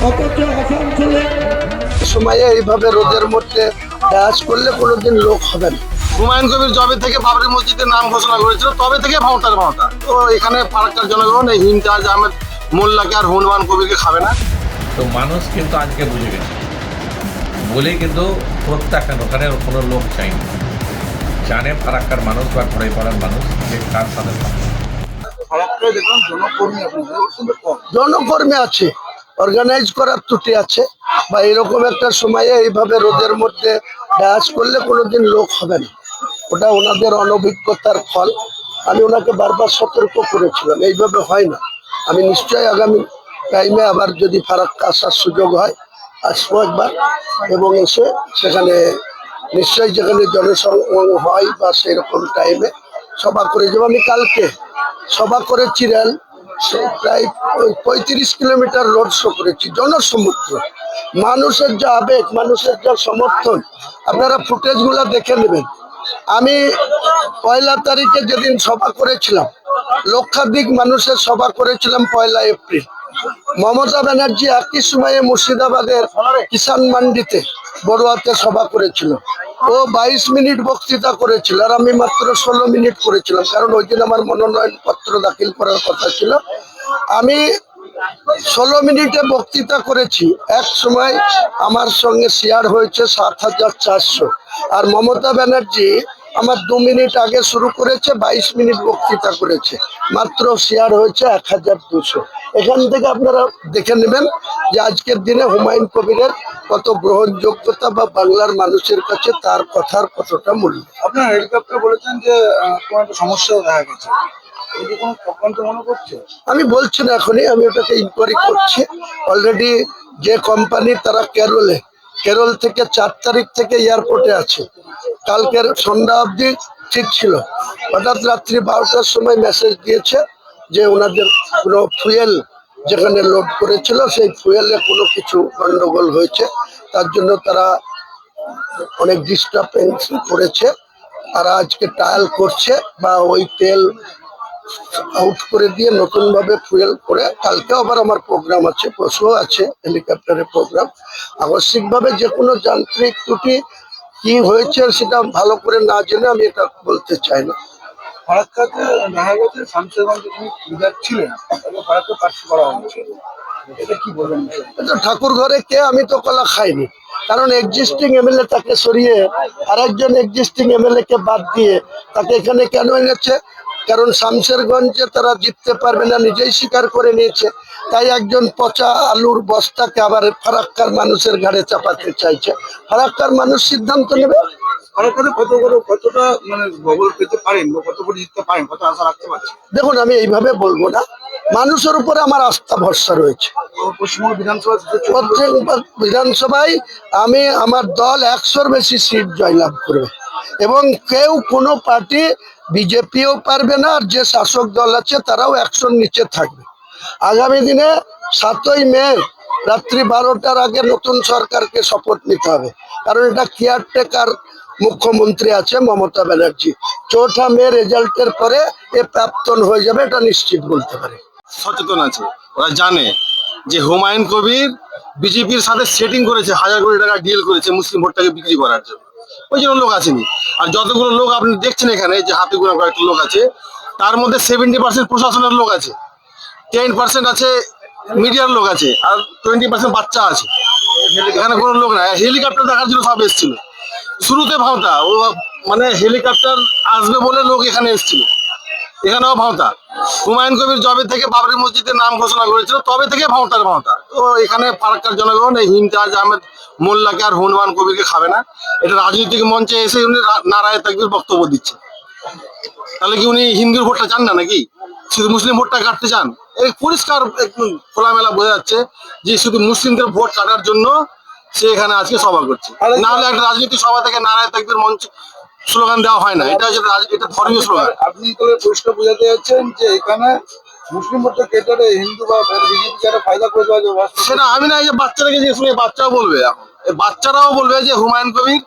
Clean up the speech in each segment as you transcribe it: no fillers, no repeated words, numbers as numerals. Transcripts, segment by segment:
অথচ আসানসোলে সময়ে এইভাবে রোদের মধ্যে ডান্স করলে কোনোদিন লোক হবে না। হুমায়ুন কবির জবে থেকে বাবরি মসজিদের নাম ঘোষণা করেছিল তবে থেকে ভাওতার ভাওতা। তো এখানে ফারাক্কার জনগণ এই ইমতাজ আহমেদ মোল্লাকে আর হুমায়ুন কবিরকে খাবে না। তো মানুষ কিন্তু আজকে বুঝে গেছে বলেই কিন্তু প্রত্যাখ্যান, ওখানে কোনো লোক চাইনি, জানে ফারাক্কার মানুষ বা ঘরে পাড়ার মানুষ যে কার সাথে থাকবে। ফারাক্কায় দেখলাম জনকর্মী আছে, অর্গানাইজ করার ত্রুটি আছে, বা এরকম একটা সময়ে এইভাবে রোদের মধ্যে ডান্স করলে কোনোদিন লোক হবে না। ওটা ওনাদের অনভিজ্ঞতার ফল। আমি ওনাকে বারবার সতর্ক করেছিলাম এইভাবে হয় না। আমি নিশ্চয়ই আগামী টাইমে আবার যদি ফারাক্কা আসার সুযোগ হয় আসবো একবার, এবং এসে সেখানে নিশ্চয়ই যেখানে জনসমাগম হয় বা সেরকম টাইমে সভা করে যাবো। আমি কালকে সভা করেছি, রেল প্রায় 35 কিলোমিটার রোড শো করেছি, জনসমুদ্র, মানুষের যা আবেগ, মানুষের যা সমর্থন, আপনারা ফুটেজগুলো দেখে নেবেন। আমি 1 তারিখে যেদিন সভা করেছিলাম, লক্ষাধিক মানুষের সভা করেছিলাম 1 এপ্রিল। মমতা ব্যানার্জি একই সময়ে মুর্শিদাবাদের কিষান মান্ডিতে বড়ুয়াতে সভা করেছিল। ও 22 মিনিট বক্তৃতা করেছিল আর আমি মাত্র 16 মিনিট করেছিলাম, কারণ ওই দিন আমার মনোনয়ন পত্র দাখিল করার কথা ছিল। আমি 16 মিনিটে বক্তৃতা করেছি। এক সময় আমার সঙ্গে শেয়ার হয়েছে 7,400, আর মমতা ব্যানার্জি আমার 2 মিনিট আগে শুরু করেছে, 22 মিনিট বক্তৃতা করেছে, মাত্র শেয়ার হয়েছে 1,200। এখান থেকে আপনারা দেখে নেবেন যে আজকের দিনে হুমায়ুন কবিরের কত গ্রহণযোগ্যতা বা বাংলার মানুষের কাছে তার কথার কতটা মূল্য। আপনার হেলিকপ্টার বলেছেন যে কোনো একটা সমস্যাও দেখা গেছে, আমি বলছি না এখনই, আমি ওটাকে ইনকোয়ারি করছি। অলরেডি যে কোম্পানি তারা কেরল থেকে 4 তারিখ থেকে এয়ারপোর্টে আছে, কালকের সন্ধ্যা অবধি ঠিক ছিল। হঠাৎ রাত্রি 12টার সময় মেসেজ দিয়েছে যে ওনাদের কোনো ফুয়েল যেখানে লোড করেছিল সেই ফুয়েলে কোনো কিছু গন্ডগোল হয়েছে, তার জন্য তারা অনেক ডিস্টার্বেন্স করেছে। আর আজকে ট্রায়াল করছে বা ওই তেল আউট করে দিয়ে নতুন ভাবে ফুয়েল করে, কালকে আবার আমার প্রোগ্রাম আছে, পরশুও আছে হেলিকপ্টারের প্রোগ্রাম। আবশ্যিকভাবে যে কোনো যান্ত্রিক ত্রুটি কি হয়েছে সেটা ভালো করে না জেনে আমি এটা বলতে চাই না। ফারাক্কাতে দেখা গেছে শামশেরগঞ্জে তিনি লিডার ছিলেন, ফারাক্কা প্রার্থী করা হয়েছে, এটা কি বলবেন? এটা ঠাকুর ঘরে কে, আমি তো কলা খাইনি, কারণ এক্সিস্টিং এমএলএ তাকে সরিয়ে আরেকজন এক্সিস্টিং এমএলএ কে বাদ দিয়ে তাকে এখানে কেন এনেছে? কারণ শামশেরগঞ্জে তারা জিততে পারবে না, নিজেই স্বীকার করে নিয়েছে। তাই একজন পচা আলুর বস্তাকে আবার ফারাক্কার মানুষের ঘাড়ে চাপাতে চাইছে। ফারাক্কার মানুষ সিদ্ধান্ত নেবে। কতটা মানে বগল পেতে পারেন বা কত করে জিততে পারেন, কত আশা রাখতে পারছেন? দেখুন, আমি এইভাবে বলবো না, মানুষের উপরে আমার আস্থা ভরসা রয়েছে। পশ্চিমবঙ্গ বিধানসভা প্রত্যেক বিধানসভায় আমি আমার দল 100-র বেশি সিট জয়লাভ করবে, এবং কেউ কোনো পার্টি, বিজেপিও পারবে না, আর যে শাসক দল আছে তারাও 100-র নিচে থাকবে। আগামী দিনে 7ই মে রাত্রি 12টার আগে নতুন সরকারকে শপথ নিতে হবে, কারণ এটা কেয়ারটেকার মুখ্যমন্ত্রী আছে মমতা ব্যানার্জি। 4ঠা মে রেজাল্টের পরে এ প্রাপ্তন হয়ে যাবে, এটা নিশ্চিত বলতে পারে। সচেতন আছে, ওরা জানে যে হুমায়ুন কবির বিজেপির সাথে সেটিং করেছে, 1000 কোটি টাকা ডিল করেছে মুসলিম ভোটটাকে বিক্রি করার জন্য। ওই জন্য লোক আসেনি। আর যতগুলো লোক আপনি দেখছেন এখানে, যে হাতে গোনা কয়েকটা লোক আছে, তার মধ্যে 70% প্রশাসনের লোক আছে, 10% আছে মিডিয়ার লোক আছে, আর 20% বাচ্চা আছে। এখানে কোনো লোক নাই। হেলিকপ্টার দেখার জন্য সব এসেছিল। শুরুতে ভাওতা, ও মানে হেলিকপ্টার আসবে বলে লোক এখানে এসেছিল, এখানেও ভাওতা। হুমায়ুন কবির জবে থেকে বাবরি মসজিদের নাম ঘোষণা করেছিল তবে থেকে ভাওতার ভাওতা। তো এখানে ফারাক্কার জনগণ এই ইমতাজ আহমেদ মোল্লাকে আর হুমায়ুন কবিরকে খাবে না। এটা রাজনৈতিক মঞ্চে এসে উনি নারায়ে তাকবীর বক্তব্য দিচ্ছে। তাহলে কি উনি হিন্দুর ভোটটা চান না নাকি? শুধু মুসলিম ভোটটা কাটতে চান? এই পরিষ্কার একদম খোলামেলা বোঝা যাচ্ছে যে শুধু মুসলিমদের ভোট কাটার জন্য সে এখানে আজকে সভা করছে। না হলে একটা রাজনৈতিক সভা থেকে নারায়ে তাকবীর মঞ্চ স্লোগান দেওয়া হয় না, এটা হচ্ছে এটা ধর্মীয় স্লোগান। আপনি তো পরিষ্কার বোঝাতে যাচ্ছেন যে এখানে মুসলিম ভোটটা কেটে হিন্দু বা বিজেপি যারা ফায়দা করে দেওয়া, সেটা আমি না, এই যে বাচ্চাদেরকে যে শুনে বাচ্চাও বলবে, এখন বাচ্চারাও বলবে যে হুমায়ুন কবির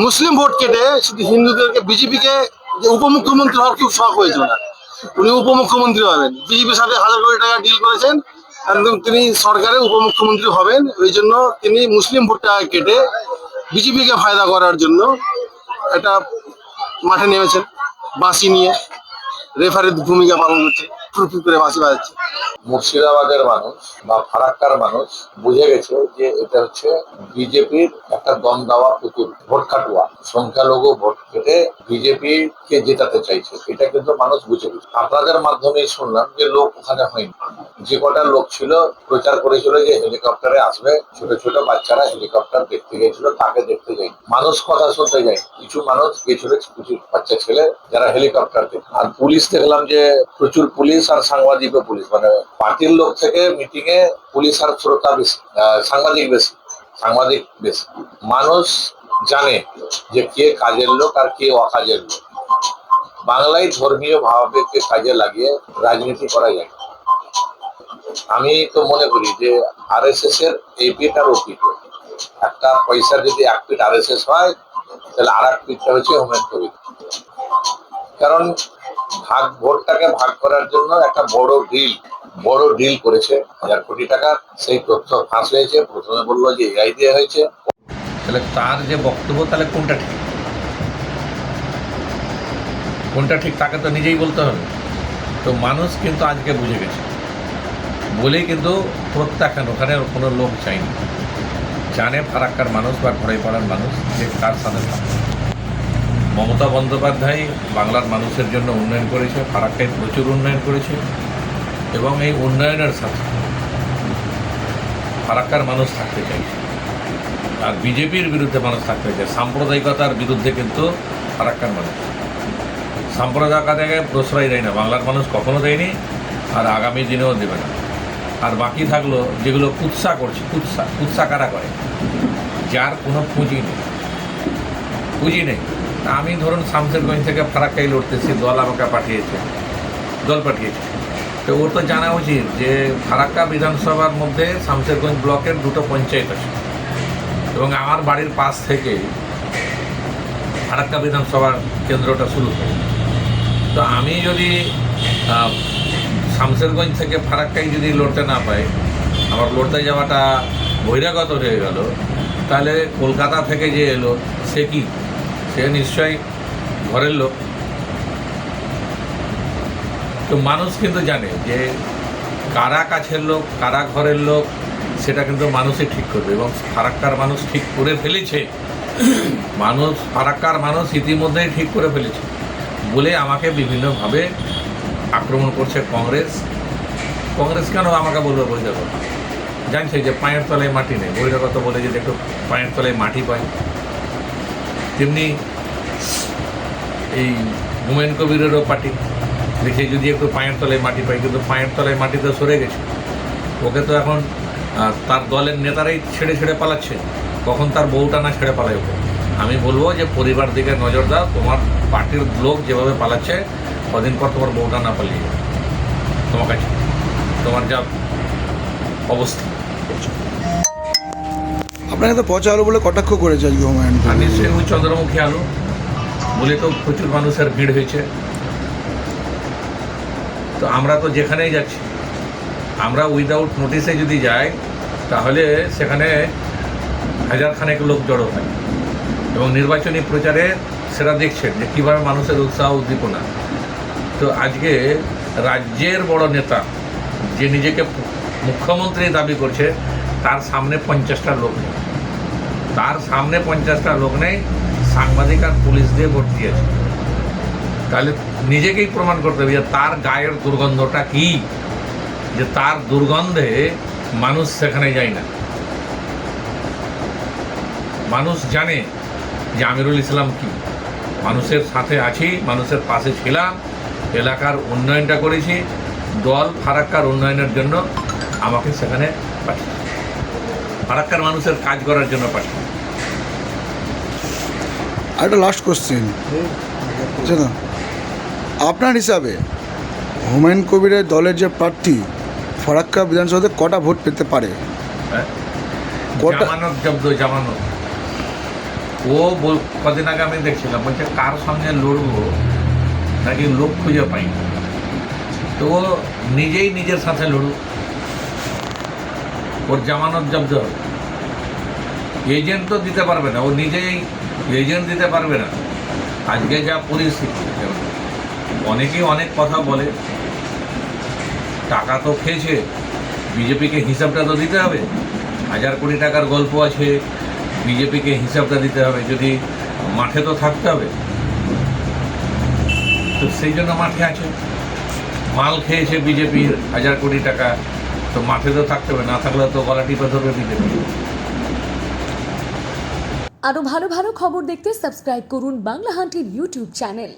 মুসলিম ভোট কেটে শুধু হিন্দুদেরকে, বিজেপিকে যে উপমুখ্যমন্ত্রী হওয়ার খুব শখ হয়েছিল না, উনি উপমুখ্যমন্ত্রী হবেন। বিজেপির সাথে 1000 কোটি টাকা ডিল করেছেন, একদম তিনি সরকারের উপমুখ্যমন্ত্রী হবেন, ওই জন্য তিনি মুসলিম ভোটটা কেটে বিজেপিকে ফায়দা করার জন্য একটা মাঠে নেমেছেন বাঁশি নিয়ে, রেফারির ভূমিকা পালন করছে, ফুরফুর করে বাঁশি বাজাচ্ছে। মুর্শিদাবাদের মানুষ বা ফারাক্কার মানুষ বুঝে গেছে যে এটা হচ্ছে বিজেপির একটা দম দেওয়া পুতুল, ভোট কাটুয়া, সংখ্যালঘু ভোট কেটে বিজেপি কে জেতাতে চাইছে। এটা কিন্তু মানুষ বুঝে গেছে। আপনাদের মাধ্যমেই শুনলাম যে লোক ওখানে হয়নি, যে কটা লোক ছিল প্রচার করেছিল যে হেলিকপ্টারে আসবে, ছোট ছোট বাচ্চারা হেলিকপ্টার দেখতে গেছিল, তাকে দেখতে যাই, মানুষ কথা শুনতে যায়। কিছু মানুষ গেছিল, কিছু বাচ্চা ছেলে যারা হেলিকপ্টার দেখে। আর পুলিশ দেখলাম যে প্রচুর পুলিশ আর সাংবাদিকও পুলিশ, মানে পার্টির লোক থেকে মিটিং এ পুলিশ আর শ্রোতা বেশি, সাংবাদিক বেশি। মানুষ জানে যে কে কাজের লোক আর কে অকাজের লোক। বাংলায় ধর্মীয় ভাবাবেগকে কাজে লাগিয়ে রাজনীতি করা যায়। আমি তো মনে করি যে আরএসএস এর এই পিঠ আর ও পিঠ, একটা পয়সা যদি এক পিঠ আরএসএস হয় তাহলে আর এক পিঠটা হচ্ছে হুমায়ুন কবির। কারণ ভোটটাকে ভাগ করার জন্য একটা বড় ডিল করেছে 1000 কোটি টাকার। সেই তথ্য ফাঁস হয়েছে। প্রথমে বললো যে এআই দিয়ে হয়েছে। তাহলে তার যে বক্তব্য, তাহলে কোনটা ঠিক, কোনটা ঠিক তাকে তো নিজেই বলতে হবে। তো মানুষ কিন্তু আজকে বুঝে গেছে বলেই কিন্তু প্রত্যাখ্যান, ওখানে কোনো লোক চাইনি। জানে ফারাক্কার মানুষ বা ঘড়াইপাড়ার মানুষ যে কার সাথে থাকবে। মমতা বন্দ্যোপাধ্যায় বাংলার মানুষের জন্য উন্নয়ন করেছে, ফারাক্কায় প্রচুর উন্নয়ন করেছে, এবং এই উন্নয়নের সাথে ফারাক্কার মানুষ থাকতে চাইছে। আর বিজেপির বিরুদ্ধে মানুষ থাকতে চায়, সাম্প্রদায়িকতার বিরুদ্ধে কিন্তু ফারাক্কার মানুষ সাম্প্রদায়িকতাকে প্রশ্রয় দেয় না। বাংলার মানুষ কখনো দেয়নি, আর আগামী দিনেও দেবে না। আর বাকি থাকলো যেগুলো কুৎসা করছে, কুৎসা কারা করে, যার কোনো পুঁজি নেই। আমি ধরুন শামশেরগঞ্জ থেকে ফারাক্কায় লড়তেছি, দল আমাকে পাঠিয়েছে, তো ওর তো জানা উচিত যে ফারাক্কা বিধানসভার মধ্যে শামশেরগঞ্জ ব্লকের 2টো পঞ্চায়েত আছে, এবং আমার বাড়ির পাশ থেকে ফারাক্কা বিধানসভার কেন্দ্রটা শুরু হয়। তো আমি যদি শামশেরগঞ্জ থেকে ফারাক্কায় যদি লড়তে না পাই, আমার লড়তে যাওয়াটা বহিরাগত হয়ে গেল, তাহলে কলকাতা থেকে যে এলো সে নিশ্চয়ই ঘরের লোক। তো মানুষ কিন্তু জানে যে কারা কাছের লোক, কারা ঘরের লোক, সেটা কিন্তু মানুষই ঠিক করবে, এবং ফারাক্কার মানুষ ঠিক করে ফেলেছে। ফারাক্কার মানুষ ইতিমধ্যেই ঠিক করে ফেলেছে বলে আমাকে বিভিন্নভাবে আক্রমণ করছে কংগ্রেস কেন আমাকে বলবে বহিরাগত? জানছে যে পায়ের তলায় মাটি নেই, বহিরাগত বলে যদি একটু পায়ের তলায় মাটি পাই। তেমনি এই হুমায়ুন কবিরেরও পার্টি দেখে যদি একটু পায়ের তলায় মাটি পাই, কিন্তু পায়ের তলায় মাটি তো সরে গেছে। ওকে তো এখন তার দলের নেতারাই ছেড়ে পালাচ্ছে, কখন তার বউটা না ছেড়ে পালায় ওকে। আমি বলবো যে পরিবার দিকে নজর দাও, তোমার পার্টির লোক যেভাবে পালাচ্ছে, কদিন পর তোমার বউটা না পালিয়ে যাবে তোমার কাছে, তোমার যা অবস্থা। আপনাকে তো পচা আলু বলে কটাক্ষ করেছে আজকে হুমায়ুন কবির। আমি সেই চন্দ্রমুখী আলু বলে তো প্রচুর মানুষের ভিড় হয়েছে। তো আমরা তো যেখানেই যাচ্ছি, আমরা উইদাউট নোটিসে যদি যাই, তাহলে সেখানে 1000 খানেক লোক জড়ো হয়, এবং নির্বাচনী প্রচারে সেটা দেখছেন যে কীভাবে মানুষের উৎসাহ উদ্দীপনা। তো আজকে রাজ্যের বড় নেতা যে নিজেকে মুখ্যমন্ত্রী দাবি করছে, তার সামনে 50টা লোক নেই, সাংবাদিক আর পুলিশ দিয়ে ভর্তি আছে। তাহলে নিজেকেই প্রমাণ করতে হবে যে তার গায়ের দুর্গন্ধটা কী, যে তার দুর্গন্ধে মানুষ সেখানে যায় না। মানুষ জানে যে আমিরুল ইসলাম কি, মানুষের সাথে আছি, মানুষের পাশে ছিলাম, এলাকার উন্নয়নটা করেছি, দল ফারাক্কার উন্নয়নের জন্য আমাকে সেখানে পাঠিয়েছে, ফারাক্কার মানুষের কাজ করার জন্য পাঠিয়েছে। একটা লাস্ট কোশ্চেন, আপনার হিসাবে হুমায়ুন কবিরের দলের যে প্রার্থী ফারাক্কা বিধানসভাতে কটা ভোট পেতে পারে? জামানত ও কদিন আগে আমি দেখছিলাম, বলছে কার সঙ্গে লড়বো নাকি লোক খুঁজে পাই। তো ও নিজেই নিজের সাথে লড়ুক, ওর জামানত জব্দ হবে। এজেন্ট তো দিতে পারবে না, ও নিজেই এজেন্ট দিতে পারবে না। আজকে যা পরিস্থিতি, অনেকেই অনেক কথা বলে, টাকা তো খেয়েছে, বিজেপিকে হিসাবটা তো দিতে হবে। 1000 কোটি টাকার গল্প আছে, বিজেপিকে হিসাবটা দিতে হবে, যদি মাঠে তো থাকতে হবে। তো সেই জন্য মাঠে আছে, মাল খেয়েছে বিজেপির 1000 কোটি টাকা, তো মাঠে তো থাকতে হবে, না থাকলে তো গলা টিপে ধরবে বিজেপি। আরও ভালো ভালো খবর দেখতে সাবস্ক্রাইব করুন বাংলা হান্টির ইউটিউব চ্যানেল।